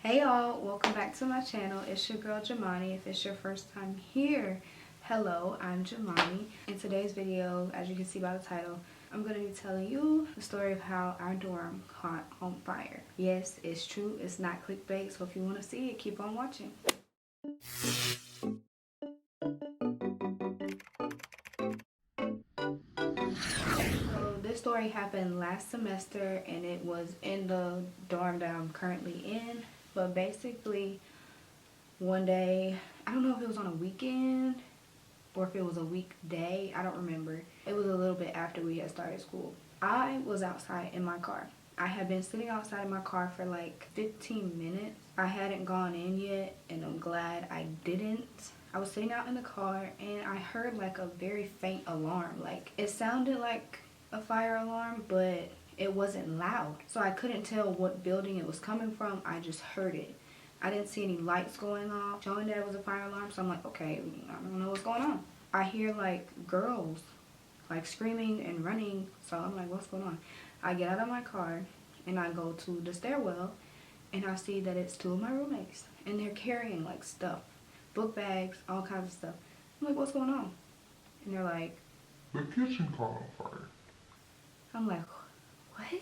Hey y'all, welcome back to my channel. It's your girl Gemani. If it's your first time here, hello, I'm Gemani. In today's video, as you can see by the title, I'm going to be telling you the story of how our dorm caught on fire. Yes, it's true, it's not clickbait, so if you want to see it, keep on watching. So this story happened last semester and it was in the dorm that I'm currently in. But basically, one day, I don't know if it was on a weekend or if it was a weekday, I don't remember. It was a little bit after we had started school. I was outside in my car. I had been sitting outside in my car for like 15 minutes. I hadn't gone in yet, and I'm glad I didn't. I was sitting out in the car and I heard like a very faint alarm. Like it sounded like a fire alarm, but it wasn't loud. So I couldn't tell what building it was coming from. I just heard it. I didn't see any lights going off showing that it was a fire alarm. So I'm like, okay, I don't know what's going on. I hear like girls like screaming and running. So I'm like, what's going on? I get out of my car and I go to the stairwell and I see that it's two of my roommates and they're carrying like stuff, book bags, all kinds of stuff. I'm like, what's going on? And they're like, the kitchen caught on fire. I'm like, what?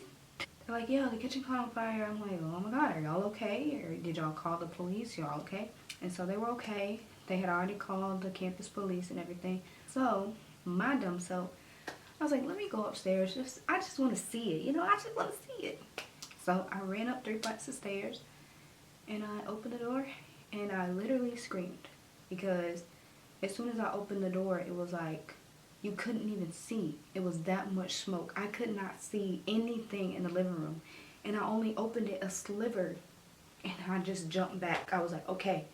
They're like, yeah, the kitchen caught on fire. I'm like, oh my God, are y'all okay? Or did y'all call the police? Y'all okay? And so they were okay. They had already called the campus police and everything. So my dumb self, I was like, let me go upstairs. I just want to see it. You know, I just want to see it. So I ran up 3 flights of stairs and I opened the door and I literally screamed because as soon as I opened the door, it was like, you couldn't even see. It was that much smoke. I could not see anything in the living room. And I only opened it a sliver. And I just jumped back. I was like, okay,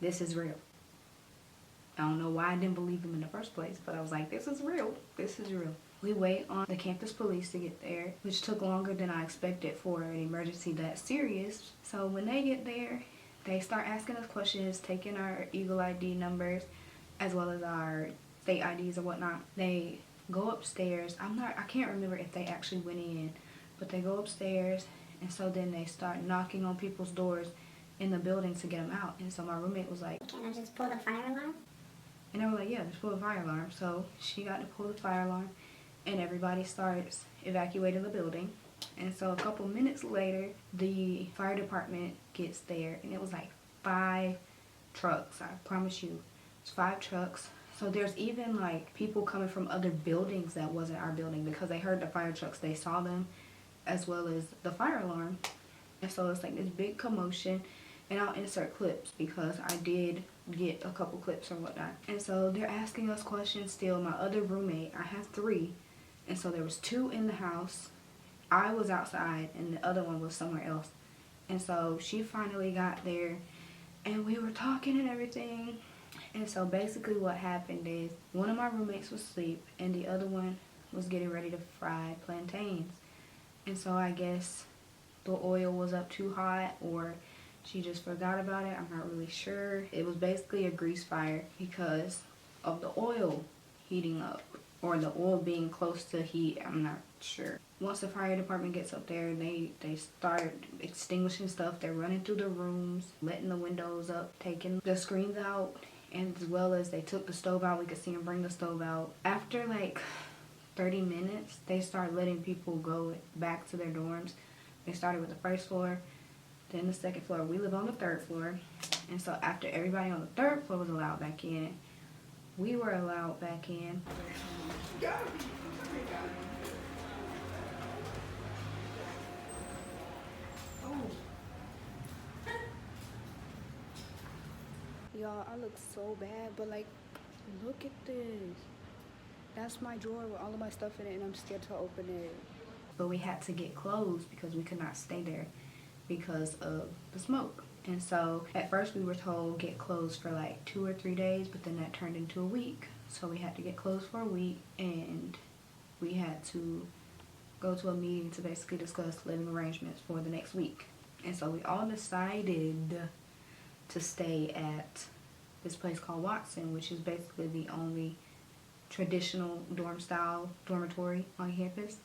this is real. I don't know why I didn't believe them in the first place, but I was like, this is real. This is real. We wait on the campus police to get there, which took longer than I expected for an emergency that serious. So when they get there, they start asking us questions, taking our Eagle ID numbers, as well as our state IDs or whatnot. They go upstairs. I can't remember if they actually went in, but they go upstairs, and so then they start knocking on people's doors in the building to get them out. And so my roommate was like, can I just pull the fire alarm? And they were like, yeah, just pull the fire alarm. So she got to pull the fire alarm, and everybody starts evacuating the building. And so a couple minutes later, the fire department gets there, and it was like 5 trucks. I promise you, it's 5 trucks. So there's even like people coming from other buildings that wasn't our building because they heard the fire trucks, they saw them, as well as the fire alarm. And so it's like this big commotion. And I'll insert clips because I did get a couple clips or whatnot. And so they're asking us questions still. My other roommate, I have 3. And so there was 2 in the house. I was outside and the other one was somewhere else. And so she finally got there and we were talking and everything. And so basically what happened is one of my roommates was asleep and the other one was getting ready to fry plantains. And so I guess the oil was up too hot or she just forgot about it. I'm not really sure. It was basically a grease fire because of the oil heating up or the oil being close to heat. I'm not sure. Once the fire department gets up there, they start extinguishing stuff. They're running through the rooms, letting the windows up, taking the screens out, and as well as they took the stove out. We could see them bring the stove out. After like 30 minutes, they start letting people go back to their dorms. They started with the first floor, then the second floor. We live on the 3rd floor. And so after everybody on the 3rd floor was allowed back in, we were allowed back in. Y'all, I look so bad, but like, look at this. That's my drawer with all of my stuff in it and I'm scared to open it. But we had to get closed because we could not stay there because of the smoke. And so at first we were told get closed for like 2 or 3 days, but then that turned into a week. So we had to get closed for a week and we had to go to a meeting to basically discuss living arrangements for the next week. And so we all decided to stay at this place called Watson, which is basically the only traditional dorm style dormitory on campus.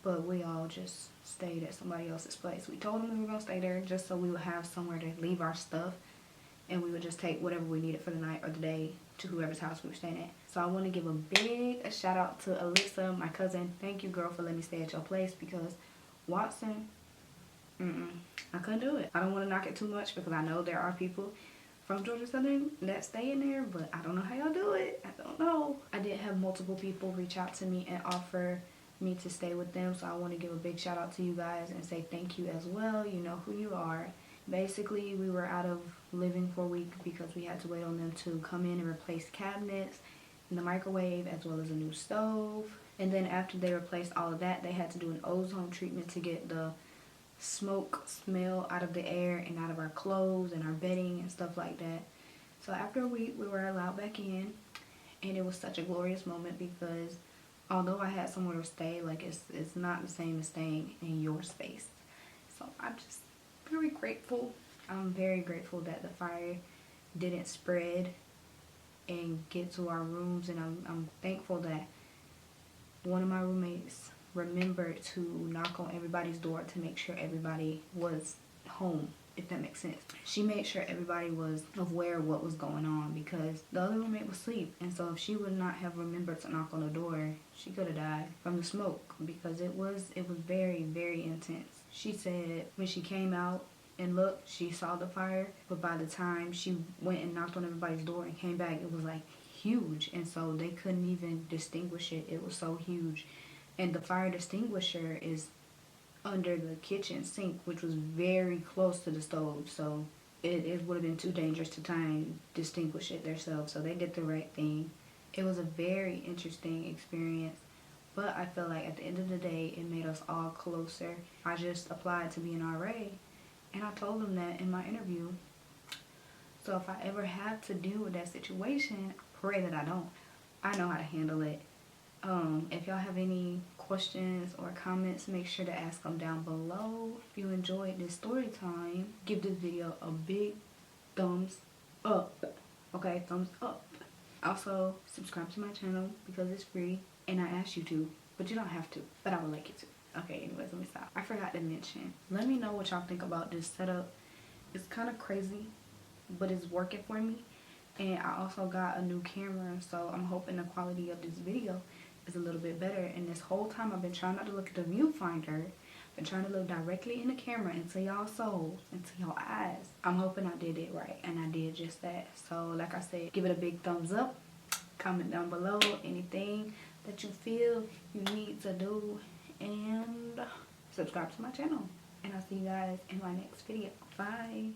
but we all just stayed at somebody else's place. We told them we were going to stay there just so we would have somewhere to leave our stuff, and we would just take whatever we needed for the night or the day to whoever's house we were staying at. So I want to give a big shout out to Alyssa, my cousin. Thank you, girl, for letting me stay at your place, because Watson, I couldn't do it. I don't want to knock it too much because I know there are people from Georgia Southern that stay in there, but I don't know how y'all do it. I don't know. I did have multiple people reach out to me and offer me to stay with them, so I want to give a big shout out to you guys and say thank you as well. You know who you are. Basically, we were out of living for a week because we had to wait on them to come in and replace cabinets and the microwave, as well as a new stove. And then after they replaced all of that, they had to do an ozone treatment to get the smoke smell out of the air and out of our clothes and our bedding and stuff like that. So after a week, we were allowed back in, and it was such a glorious moment because although I had somewhere to stay, like it's not the same as staying in your space. So I'm just very grateful. I'm very grateful that the fire didn't spread and get to our rooms, and I'm thankful that one of my roommates remembered to knock on everybody's door to make sure everybody was home, if that makes sense. She made sure everybody was aware of what was going on because the other roommate was asleep, and so if she would not have remembered to knock on the door, she could have died from the smoke because it was very, very intense. She said when she came out and looked, she saw the fire, but by the time she went and knocked on everybody's door and came back, it was like huge, and so they couldn't even distinguish it. It was so huge. And the fire extinguisher is under the kitchen sink, which was very close to the stove, so it would have been too dangerous to try and distinguish it themselves. So they did the right thing. It was a very interesting experience, but I feel like at the end of the day, it made us all closer. I just applied to be an RA, and I told them that in my interview. So if I ever have to deal with that situation, pray that I don't. I know how to handle it. If y'all have any questions or comments, make sure to ask them down below. If you enjoyed this story time, give this video a big thumbs up. Okay, thumbs up. Also, subscribe to my channel because it's free, and I asked you to, but you don't have to, but I would like you to. Okay, anyways, let me stop. I forgot to mention, let me know what y'all think about this setup. It's kind of crazy, but it's working for me. And I also got a new camera, so I'm hoping the quality of this video is a little bit better. And this whole time I've been trying not to look at the viewfinder, been trying to look directly in the camera into y'all souls, into y'all eyes. I'm hoping I did it right, and I did just that. So like I said, give it a big thumbs up, comment down below anything that you feel you need to do, and subscribe to my channel. And I'll see you guys in my next video. Bye.